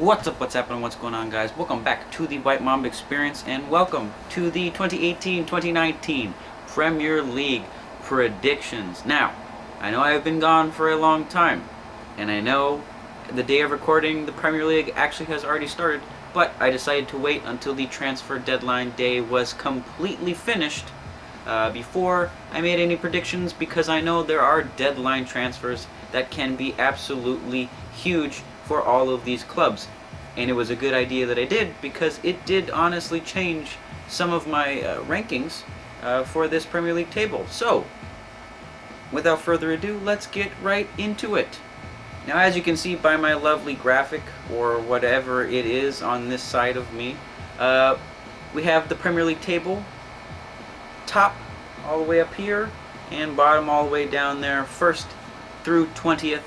What's up, what's happening, what's going on, guys? Welcome back to the White Mamba Experience, and welcome to the 2018-2019 Premier League predictions. Now, I know I've been gone for a long time, and I know the day of recording the Premier League actually has already started, but I decided to wait until the transfer deadline day was completely finished before I made any predictions, because I know there are deadline transfers that can be absolutely huge for all of these clubs. And it was a good idea that I did, because it did honestly change some of my rankings for this Premier League table. So, without further ado, let's get right into it. Now, as you can see by my lovely graphic, or whatever it is on this side of me, we have the Premier League table, top all the way up here, and bottom all the way down there, 1st through 20th.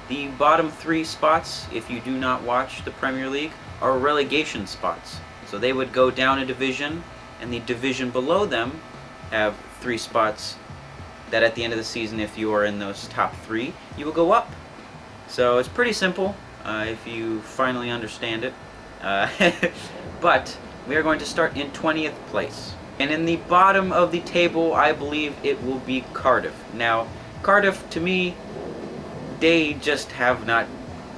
The bottom 3 spots, if you do not watch the Premier League, are relegation spots. So they would go down a division, and the division below them have 3 spots that at the end of the season, if you are in those top 3, you will go up. So it's pretty simple if you finally understand it. But we are going to start in 20th place. And in the bottom of the table, I believe it will be Cardiff. Now, Cardiff, to me, they just have not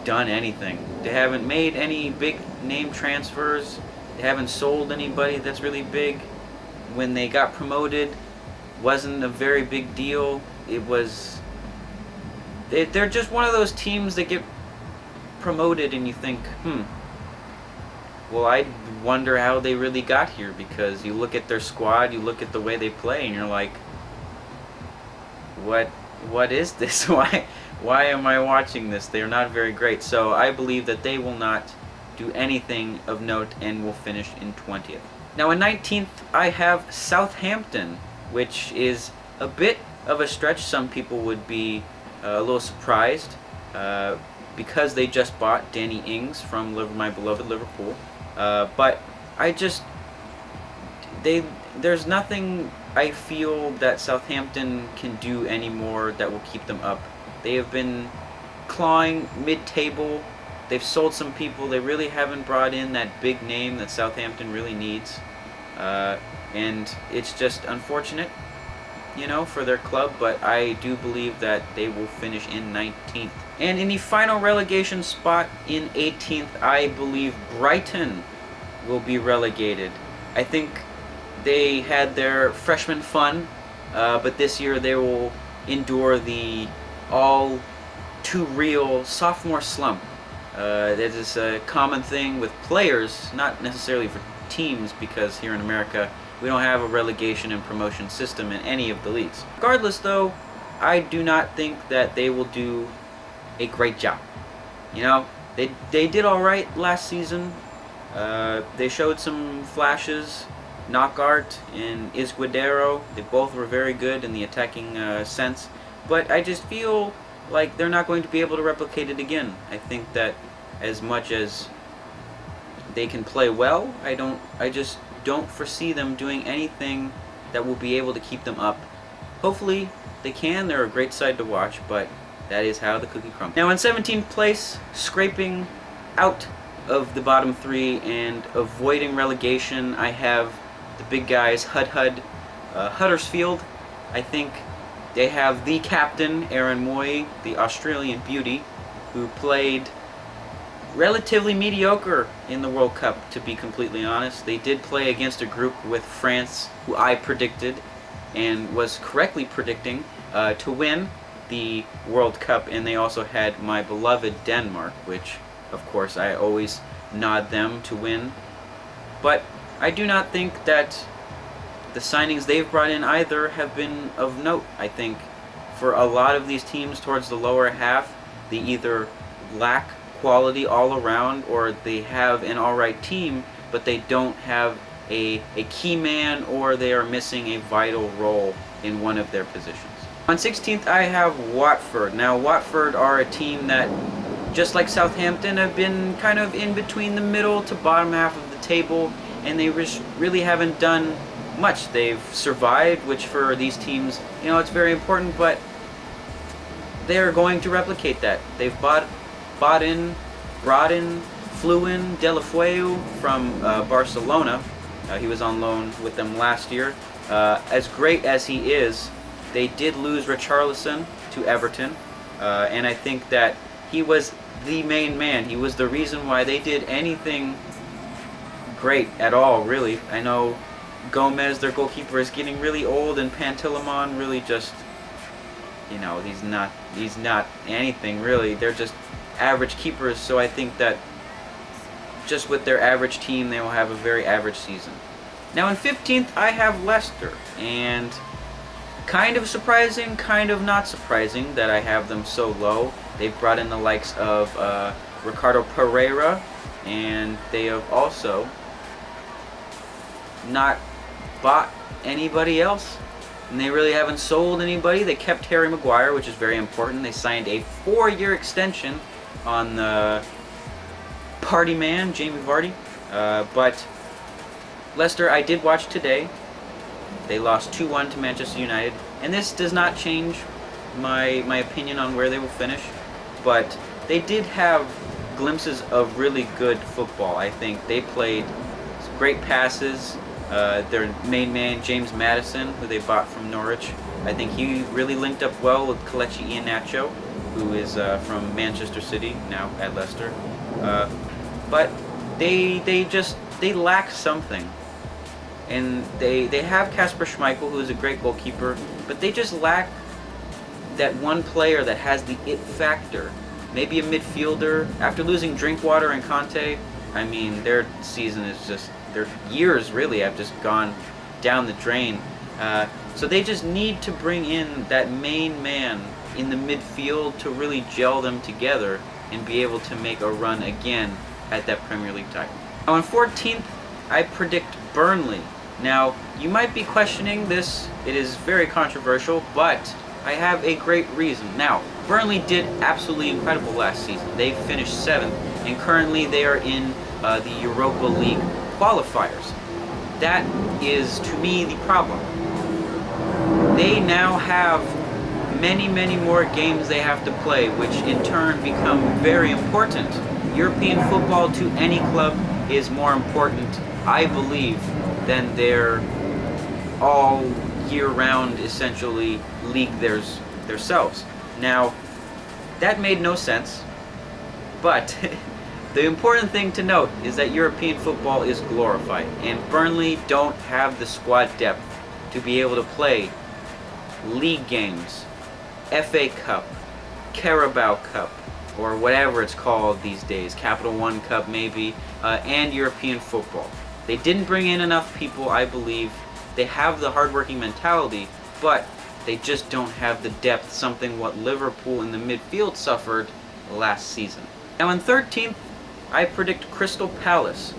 done anything. They haven't made any big name transfers. They haven't sold anybody that's really big. When they got promoted, wasn't a very big deal. It was... They're just one of those teams that get promoted and you think, well, I wonder how they really got here, because you look at their squad, you look at the way they play, and you're like, what is this? Why am I watching this? They're not very great. So I believe that they will not do anything of note and will finish in 20th. Now in 19th, I have Southampton, which is a bit of a stretch. Some people would be a little surprised because they just bought Danny Ings from my beloved Liverpool. But there's nothing I feel that Southampton can do anymore that will keep them up. They have been clawing mid-table. They've sold some people. They really haven't brought in that big name that Southampton really needs. And it's just unfortunate, for their club, but I do believe that they will finish in 19th. And in the final relegation spot in 18th, I believe Brighton will be relegated. I think they had their freshman fun, but this year they will endure the all too real sophomore slump. That is a common thing with players, not necessarily for teams, because here in America we don't have a relegation and promotion system in any of the leagues. Regardless though, I do not think that they will do a great job. They did alright last season. They showed some flashes. Knockaert and Izquierdo, they both were very good in the attacking sense, but I just feel like they're not going to be able to replicate it again. I think that as much as they can play well, I just don't foresee them doing anything that will be able to keep them up. Hopefully they can. They're a great side to watch, but that is how the cookie crumbles. Now in 17th place, scraping out of the bottom 3 and avoiding relegation, I have the big guys, Huddersfield. I think they have the captain, Aaron Moy, the Australian beauty, who played relatively mediocre in the World Cup, to be completely honest. They did play against a group with France, who I predicted, and was correctly predicting, to win the World Cup, and they also had my beloved Denmark, which, of course, I always nod them to win. But I do not think that the signings they've brought in either have been of note. I think for a lot of these teams towards the lower half, they either lack quality all around, or they have an alright team, but they don't have a key man, or they are missing a vital role in one of their positions. On 16th, I have Watford. Now, Watford are a team that, just like Southampton, have been kind of in between the middle to bottom half of the table, and they really haven't done much. They've survived, which for these teams, it's very important, but they're going to replicate that. They've brought in Fluin Deulofeu from Barcelona. He was on loan with them last year. As great as he is, they did lose Richarlison to Everton, and I think that he was the main man. He was the reason why they did anything great at all, really. I know Gomez, their goalkeeper, is getting really old, and Pantilimon really just, he's not anything really. They're just average keepers, so I think that just with their average team, they will have a very average season. Now in 15th, I have Leicester, and kind of surprising, kind of not surprising that I have them so low. They've brought in the likes of Ricardo Pereira, and they have also not bought anybody else, and they really haven't sold anybody. They kept Harry Maguire, which is very important. They signed a 4-year extension on the party man, Jamie Vardy. But Leicester, I did watch today. They lost 2-1 to Manchester United, and this does not change my opinion on where they will finish, but they did have glimpses of really good football. I think they played great passes. Their main man, James Maddison, who they bought from Norwich, I think he really linked up well with Kelechi Iheanacho, who is from Manchester City, now at Leicester. But they lack something. And they have Kasper Schmeichel, who is a great goalkeeper, but they just lack that one player that has the it factor. Maybe a midfielder. After losing Drinkwater and Conte, I mean, their season is just, their years really have just gone down the drain. So they just need to bring in that main man in the midfield to really gel them together and be able to make a run again at that Premier League title. Now in 14th, I predict Burnley. Now, you might be questioning this. It is very controversial, but I have a great reason. Now, Burnley did absolutely incredible last season. They finished 7th, and currently they are in the Europa League qualifiers. That is, to me, the problem. They now have many, many more games they have to play, which in turn become very important. European football to any club is more important, I believe, than their all year round essentially league themselves. Now, that made no sense, but the important thing to note is that European football is glorified, and Burnley don't have the squad depth to be able to play league games, FA Cup, Carabao Cup, or whatever it's called these days, Capital One Cup maybe, and European football. They didn't bring in enough people, I believe. They have the hardworking mentality, but they just don't have the depth, something what Liverpool in the midfield suffered last season. Now in 13th, I predict Crystal Palace.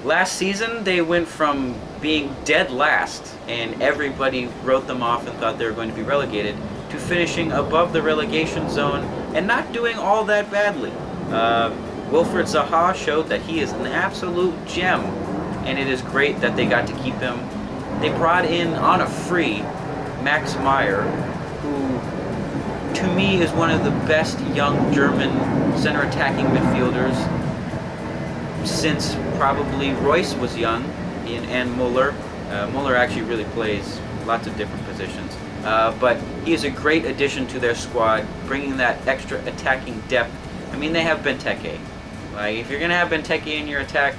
Last season, they went from being dead last, and everybody wrote them off and thought they were going to be relegated, to finishing above the relegation zone and not doing all that badly. Wilfried Zaha showed that he is an absolute gem, and it is great that they got to keep him. They brought in, on a free, Max Meyer, who to me is one of the best young German center attacking midfielders since probably Royce was young, and Muller. Muller actually really plays lots of different positions. But he is a great addition to their squad, bringing that extra attacking depth. I mean, they have Benteke. Like, if you're going to have Benteke in your attack,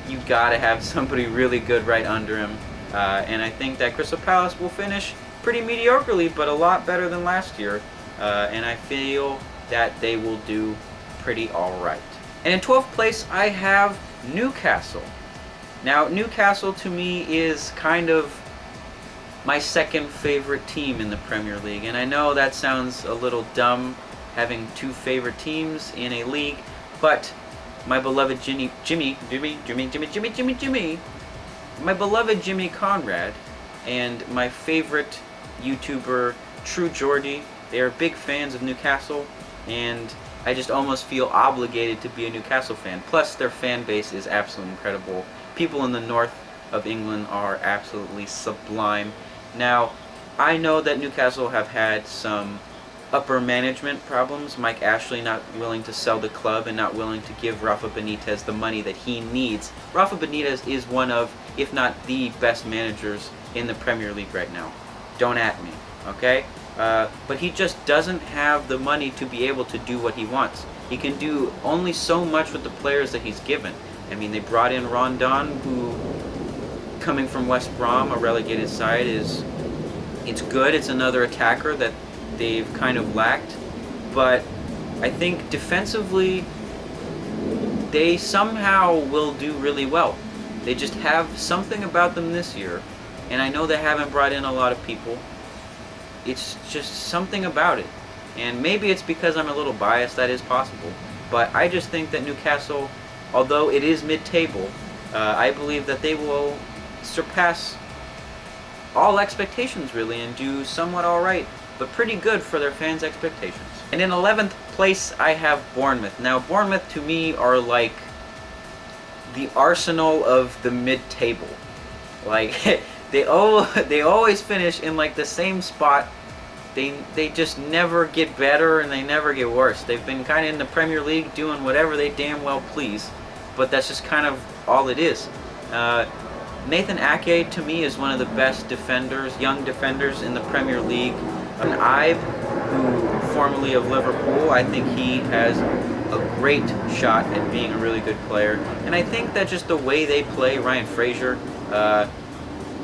you got to have somebody really good right under him. And I think that Crystal Palace will finish pretty mediocrely, but a lot better than last year. And I feel that they will do pretty alright. And in 12th place, I have Newcastle. Now, Newcastle to me is kind of my second favorite team in the Premier League. And I know that sounds a little dumb, having two favorite teams in a league, but my beloved my beloved Jimmy Conrad and my favorite YouTuber, True Geordie, they are big fans of Newcastle, and I just almost feel obligated to be a Newcastle fan. Plus, their fan base is absolutely incredible. People in the north of England are absolutely sublime. Now, I know that Newcastle have had some upper management problems. Mike Ashley not willing to sell the club and not willing to give Rafa Benitez the money that he needs. Rafa Benitez is one of, if not the best managers in the Premier League right now. Don't at me, okay? But he just doesn't have the money to be able to do what he wants. He can do only so much with the players that he's given. I mean, they brought in Rondon, who, coming from West Brom, a relegated side, it's good. It's another attacker that they've kind of lacked. But I think defensively, they somehow will do really well. They just have something about them this year. And I know they haven't brought in a lot of people. It's just something about it. And maybe it's because I'm a little biased, that is possible. But I just think that Newcastle, although it is mid-table, I believe that they will surpass all expectations really and do somewhat alright, but pretty good for their fans' expectations. And in 11th place I have Bournemouth. Now Bournemouth to me are like the Arsenal of the mid-table. Like they always finish in like the same spot. They just never get better and they never get worse. They've been kind of in the Premier League doing whatever they damn well please, but that's just kind of all it is. Nathan Ake to me is one of the best defenders, young defenders in the Premier League. And Ibe, who formerly of Liverpool, I think he has a great shot at being a really good player. And I think that just the way they play, Ryan Fraser,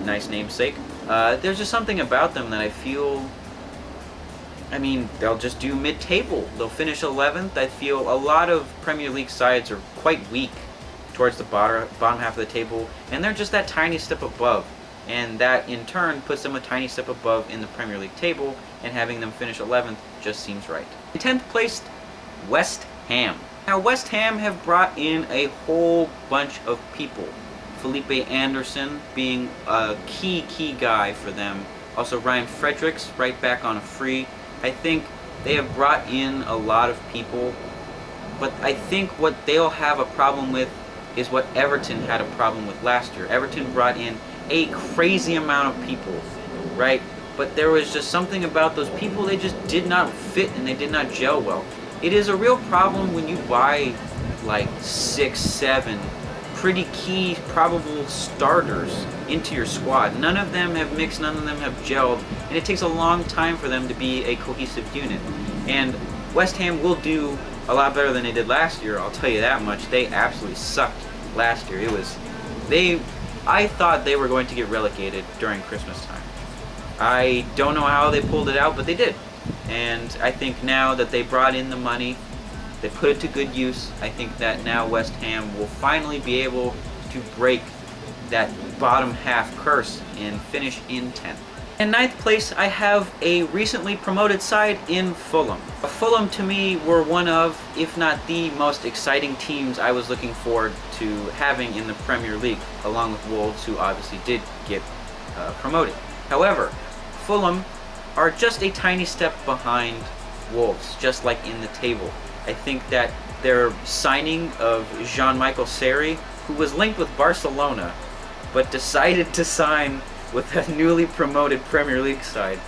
nice namesake, there's just something about them that I feel, I mean, they'll just do mid-table. They'll finish 11th. I feel a lot of Premier League sides are quite weak towards the bottom half of the table, and they're just that tiny step above. And that, in turn, puts them a tiny step above in the Premier League table, and having them finish 11th just seems right. In 10th place, West Ham. Now, West Ham have brought in a whole bunch of people. Felipe Anderson being a key guy for them. Also, Ryan Fredericks, right back on a free. I think they have brought in a lot of people, but I think what they'll have a problem with is what Everton had a problem with last year. Everton brought in a crazy amount of people, right? But there was just something about those people, they just did not fit and they did not gel well. It is a real problem when you buy like 6, 7 pretty key probable starters into your squad. None of them have mixed, none of them have gelled, and it takes a long time for them to be a cohesive unit. And West Ham will do a lot better than they did last year, I'll tell you that much. They absolutely sucked last year. I thought they were going to get relegated during Christmas time. I don't know how they pulled it out, but they did. And I think now that they brought in the money, they put it to good use, I think that now West Ham will finally be able to break that bottom half curse and finish in 10th. In 9th place, I have a recently promoted side in Fulham. Fulham to me were one of, if not the most exciting teams I was looking forward to having in the Premier League, along with Wolves, who obviously did get promoted. However, Fulham are just a tiny step behind Wolves, just like in the table. I think that their signing of Jean-Michel Seri, who was linked with Barcelona, but decided to sign with a newly promoted Premier League side.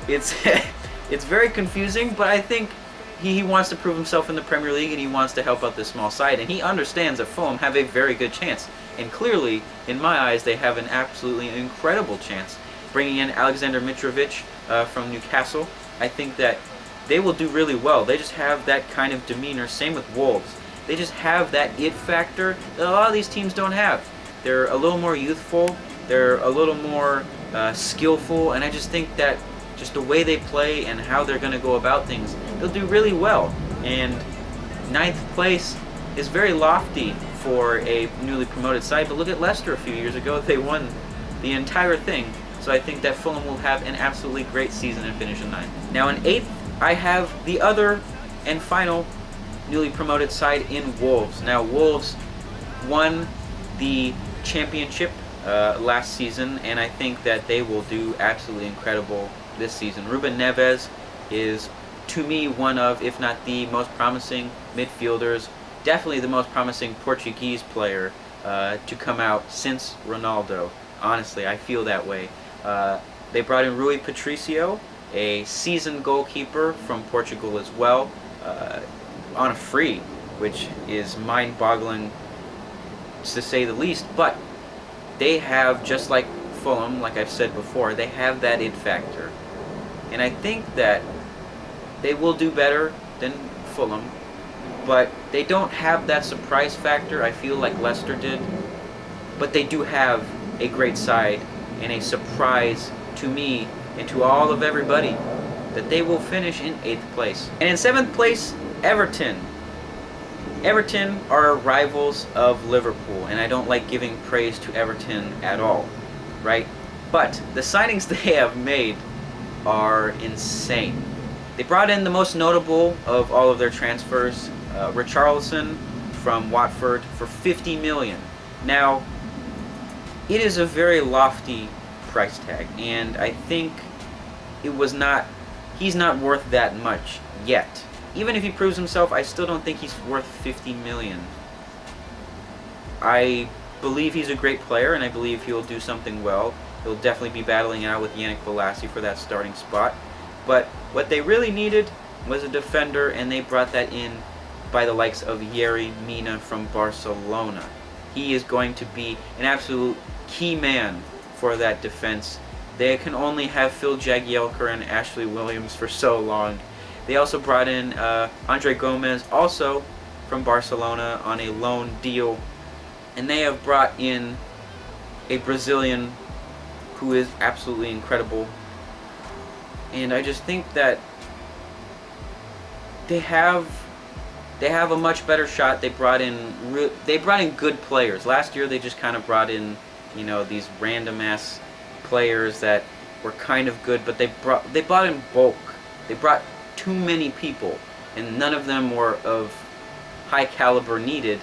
It's very confusing, but I think he wants to prove himself in the Premier League and he wants to help out this small side, and he understands that Fulham have a very good chance. And clearly, in my eyes, they have an absolutely incredible chance. Bringing in Alexander Mitrovic from Newcastle, I think that they will do really well. They just have that kind of demeanor. Same with Wolves. They just have that it factor that a lot of these teams don't have. They're a little more youthful. They're a little more skillful, and I just think that just the way they play and how they're going to go about things, they'll do really well. And 9th place is very lofty for a newly promoted side, but look at Leicester a few years ago. They won the entire thing. So I think that Fulham will have an absolutely great season and finish in 9th. Now in 8th, I have the other and final newly promoted side in Wolves. Now Wolves won the championship last season, and I think that they will do absolutely incredible this season. Ruben Neves is, to me, one of, if not the most promising midfielders, definitely the most promising Portuguese player to come out since Ronaldo. Honestly, I feel that way. They brought in Rui Patricio, a seasoned goalkeeper from Portugal as well, on a free, which is mind-boggling to say the least. But they have, just like Fulham, like I've said before, they have that it factor. And I think that they will do better than Fulham, but they don't have that surprise factor I feel like Leicester did. But they do have a great side, and a surprise to me and to all of everybody that they will finish in 8th place. And in 7th place, Everton. Everton are rivals of Liverpool, and I don't like giving praise to Everton at all, right? But the signings they have made are insane. They brought in the most notable of all of their transfers, Richarlison from Watford for 50 million. Now, it is a very lofty price tag, and I think he's not worth that much yet. Even if he proves himself, I still don't think he's worth 50 million. I believe he's a great player, and I believe he'll do something well. He'll definitely be battling it out with Yannick Bolasie for that starting spot. But what they really needed was a defender, and they brought that in by the likes of Yerry Mina from Barcelona. He is going to be an absolute key man for that defense. They can only have Phil Jagielka and Ashley Williams for so long. They also brought in Andre Gomez, also from Barcelona, on a loan deal. And they have brought in a Brazilian who is absolutely incredible. And I just think that they have a much better shot. They brought in good players. Last year they just kind of brought in, these random ass players that were kind of good, but they brought in bulk. They brought too many people, and none of them were of high caliber needed,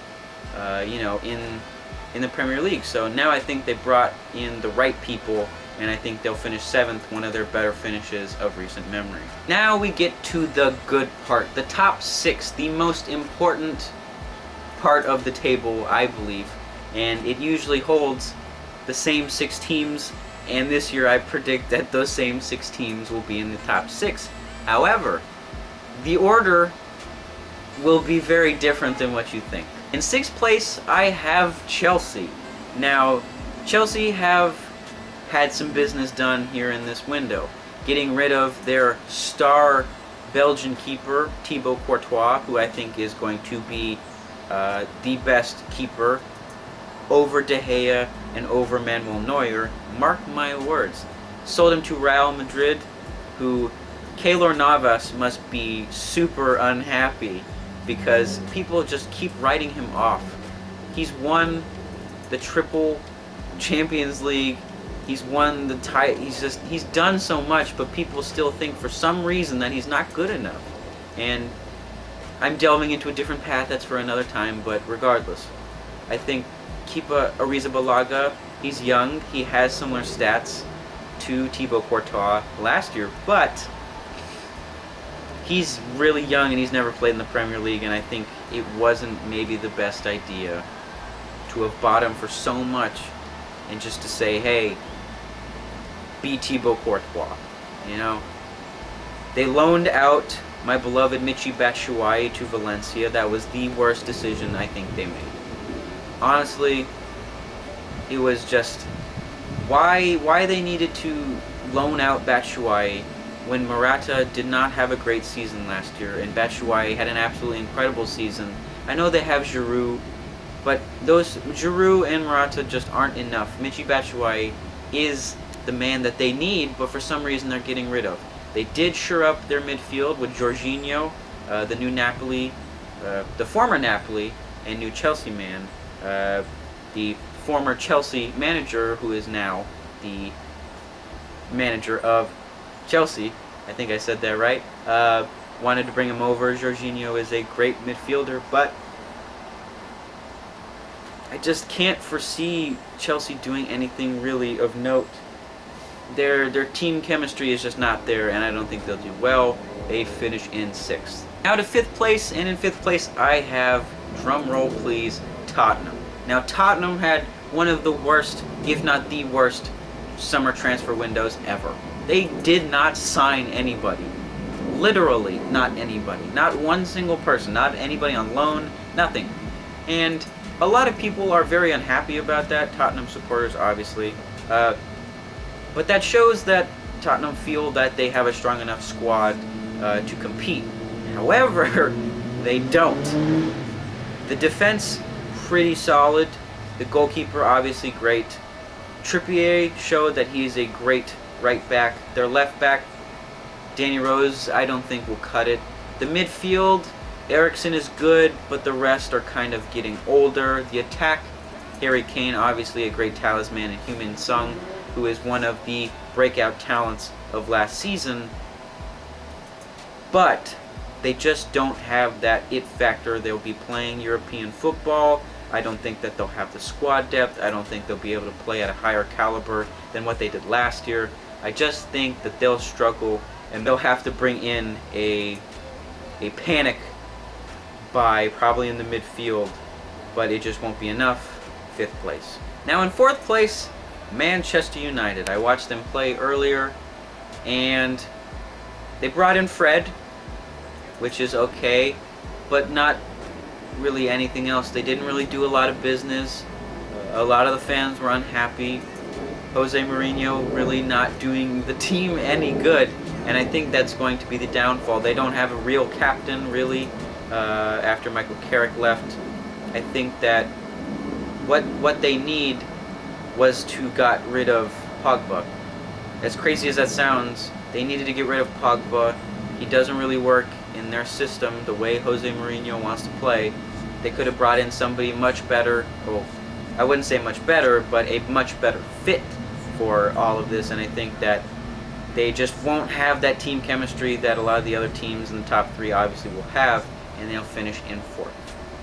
in the Premier League. So now I think they brought in the right people, and I think they'll finish 7th, one of their better finishes of recent memory. Now we get to the good part, the top 6, the most important part of the table, I believe, and it usually holds the same 6 teams, and this year I predict that those same 6 teams will be in the top 6. However, the order will be very different than what you think. In 6th place, I have Chelsea. Now, Chelsea have had some business done here in this window, getting rid of their star Belgian keeper, Thibaut Courtois, who I think is going to be the best keeper over De Gea and over Manuel Neuer. Mark my words. Sold him to Real Madrid, who Keylor Navas must be super unhappy because people just keep writing him off. He's won the triple Champions League. He's won the title. He's done so much, but people still think for some reason that he's not good enough. And I'm delving into a different path. That's for another time. But regardless, I think Kepa Arrizabalaga, he's young. He has similar stats to Thibaut Courtois last year, but he's really young and he's never played in the Premier League, and I think it wasn't maybe the best idea to have bought him for so much and just to say, hey, be Thibaut Courtois. They loaned out my beloved Michy Batshuayi to Valencia. That was the worst decision I think they made. Honestly, it was just why they needed to loan out Batshuayi when Morata did not have a great season last year and Batshuayi had an absolutely incredible season. I know they have Giroud, but those Giroud and Morata just aren't enough. Michy Batshuayi is the man that they need, but for some reason they're getting rid of. They did shore up their midfield with Jorginho, the new Napoli, the former Napoli and new Chelsea man, the former Chelsea manager who is now the manager of Chelsea. I think I said that right. Wanted to bring him over. Jorginho is a great midfielder, but I just can't foresee Chelsea doing anything really of note. Their team chemistry is just not there, and I don't think they'll do well. They finish in 6th. Now to 5th place, and in 5th place I have, drum roll please, Tottenham. Now Tottenham had one of the worst, if not the worst, summer transfer windows ever. They did not sign anybody. Literally, not anybody. Not one single person. Not anybody on loan. Nothing. And a lot of people are very unhappy about that. Tottenham supporters, obviously. But that shows that Tottenham feel that they have a strong enough squad to compete. However, they don't. The defense, pretty solid. The goalkeeper, obviously great. Trippier showed that he's a great right back. Their left back, Danny Rose, I don't think will cut it. The midfield, Eriksen is good, but the rest are kind of getting older. The attack, Harry Kane, obviously a great talisman, and Heung-min Son, who is one of the breakout talents of last season. But they just don't have that it factor. They'll be playing European football. I don't think that they'll have the squad depth. I don't think they'll be able to play at a higher caliber than what they did last year. I just think that they'll struggle, and they'll have to bring in a panic buy probably in the midfield, but it just won't be enough. 5th place. Now in 4th place, Manchester United. I watched them play earlier, and they brought in Fred, which is okay, but not really anything else. They didn't really do a lot of business. A lot of the fans were unhappy. Jose Mourinho really not doing the team any good, and I think that's going to be the downfall. They don't have a real captain, really, after Michael Carrick left. I think that what they need was to got rid of Pogba. As crazy as that sounds, they needed to get rid of Pogba. He doesn't really work in their system the way Jose Mourinho wants to play. They could have brought in somebody much better, well, I wouldn't say much better, but a much better fit for all of this, and I think that they just won't have that team chemistry that a lot of the other teams in the top 3 obviously will have, and they'll finish in 4th.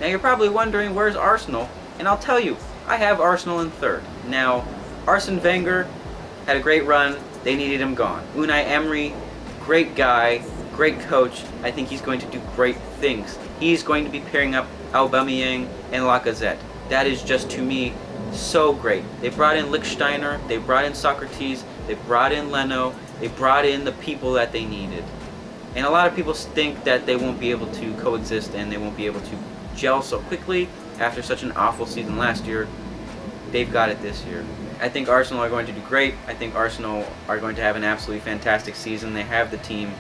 Now you're probably wondering, where's Arsenal? And I'll tell you, I have Arsenal in 3rd. Now, Arsene Wenger had a great run. They needed him gone. Unai Emery, great guy, great coach. I think he's going to do great things. He's going to be pairing up Aubameyang and Lacazette. That is just, to me, so great. They brought in Lichtsteiner, they brought in Socrates, they brought in Leno, they brought in the people that they needed. And a lot of people think that they won't be able to coexist and they won't be able to gel so quickly after such an awful season last year. They've got it this year. I think Arsenal are going to do great. I think Arsenal are going to have an absolutely fantastic season. They have the team.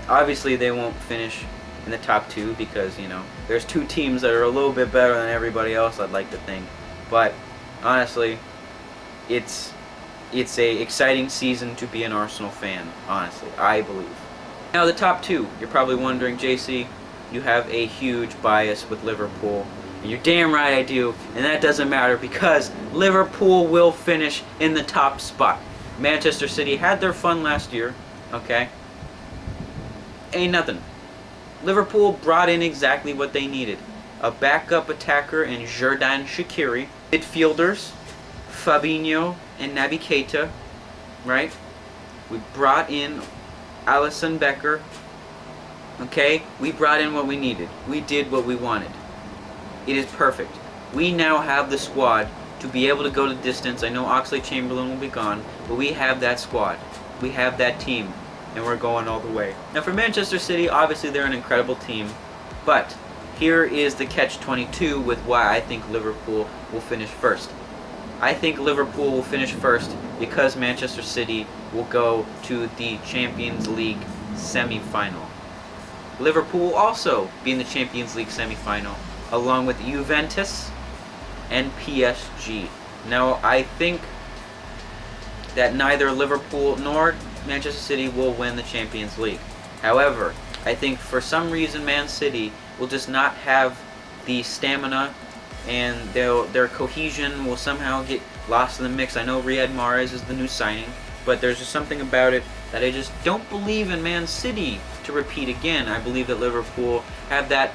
Obviously, they won't finish in the top 2 because, you know, there's 2 teams that are a little bit better than everybody else, I'd like to think. But honestly, it's a exciting season to be an Arsenal fan, honestly, I believe. Now the top 2, you're probably wondering, Jaycee, you have a huge bias with Liverpool. And you're damn right I do, and that doesn't matter because Liverpool will finish in the top spot. Manchester City had their fun last year, okay? Ain't nothing. Liverpool brought in exactly what they needed. A backup attacker in Xherdan Shaqiri. Midfielders, Fabinho and Naby Keita, right? We brought in Alisson Becker. Okay? We brought in what we needed. We did what we wanted. It is perfect. We now have the squad to be able to go the distance. I know Oxlade-Chamberlain will be gone, but we have that squad. We have that team, and we're going all the way. Now for Manchester City, obviously they're an incredible team, but here is the catch-22 with why I think Liverpool will finish first. I think Liverpool will finish first because Manchester City will go to the Champions League semi-final. Liverpool will also be in the Champions League semi-final, along with Juventus and PSG. Now, I think that neither Liverpool nor Manchester City will win the Champions League. However, I think for some reason Man City will just not have the stamina, and their cohesion will somehow get lost in the mix. I know Riyad Mahrez is the new signing, but there's just something about it that I just don't believe in Man City to repeat again. I believe that Liverpool have that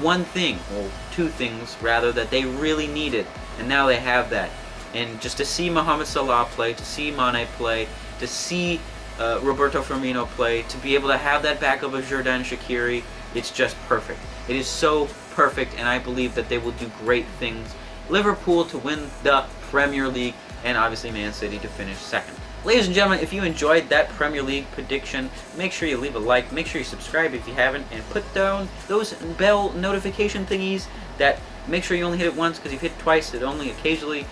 one thing, well, 2 things rather, that they really needed, and now they have that. And just to see Mohamed Salah play, to see Mane play, to see Roberto Firmino play, to be able to have that backup of Xherdan Shaqiri, it's just perfect. It is so perfect, and I believe that they will do great things. Liverpool to win the Premier League, and obviously Man City to finish second. Ladies and gentlemen, if you enjoyed that Premier League prediction, make sure you leave a like, make sure you subscribe if you haven't, and put down those bell notification thingies that make sure you only hit it once, because if you hit it twice, it only occasionally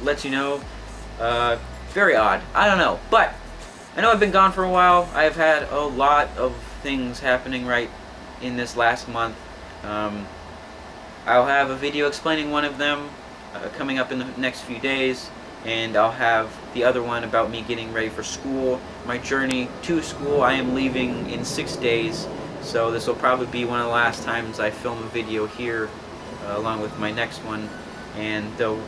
lets you know. Very odd. I don't know. But I know I've been gone for a while. I've had a lot of things happening right in this last month. I'll have a video explaining one of them coming up in the next few days, and I'll have the other one about me getting ready for school, my journey to school. I am leaving in 6 days, so this will probably be one of the last times I film a video here along with my next one, and the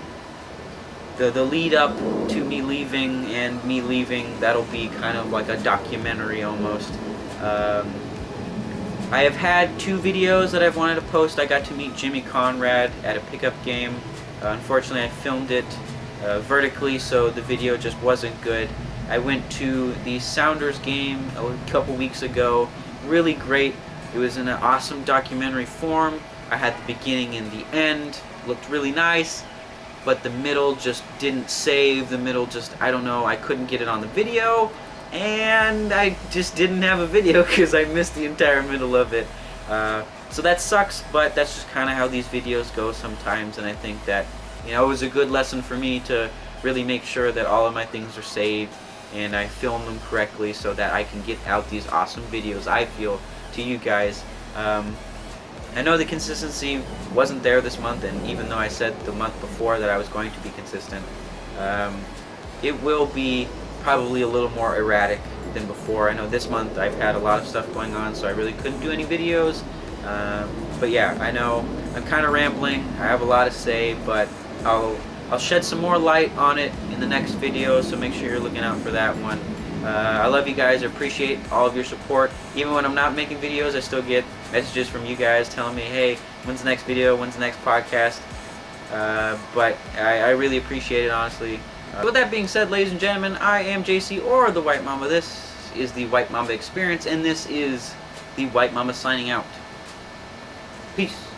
lead up to me leaving and me leaving, that'll be kind of like a documentary almost. I have had 2 videos that I've wanted to post. I got to meet Jimmy Conrad at a pickup game. Unfortunately, I filmed it vertically, so the video just wasn't good. I went to the Sounders game a couple weeks ago. Really great. It was in an awesome documentary form. I had the beginning and the end. Looked really nice, but the middle just didn't save. The middle just, I don't know, I couldn't get it on the video, and I just didn't have a video because I missed the entire middle of it. So that sucks, but that's just kind of how these videos go sometimes, and I think that, you know, it was a good lesson for me to really make sure that all of my things are saved and I film them correctly so that I can get out these awesome videos, I feel, to you guys. I know the consistency wasn't there this month, and even though I said the month before that I was going to be consistent, it will be probably a little more erratic than before. I know this month I've had a lot of stuff going on, so I really couldn't do any videos. But yeah, I know I'm kind of rambling. I have a lot to say, but I'll shed some more light on it in the next video, so make sure you're looking out for that one. I love you guys. I appreciate all of your support. Even when I'm not making videos, I still get messages from you guys telling me, hey, when's the next video, when's the next podcast? But I really appreciate it, honestly. With that being said, ladies and gentlemen, I am Jaycee, or the White Mamba. This is the White Mamba Experience, and this is the White Mamba signing out. Peace.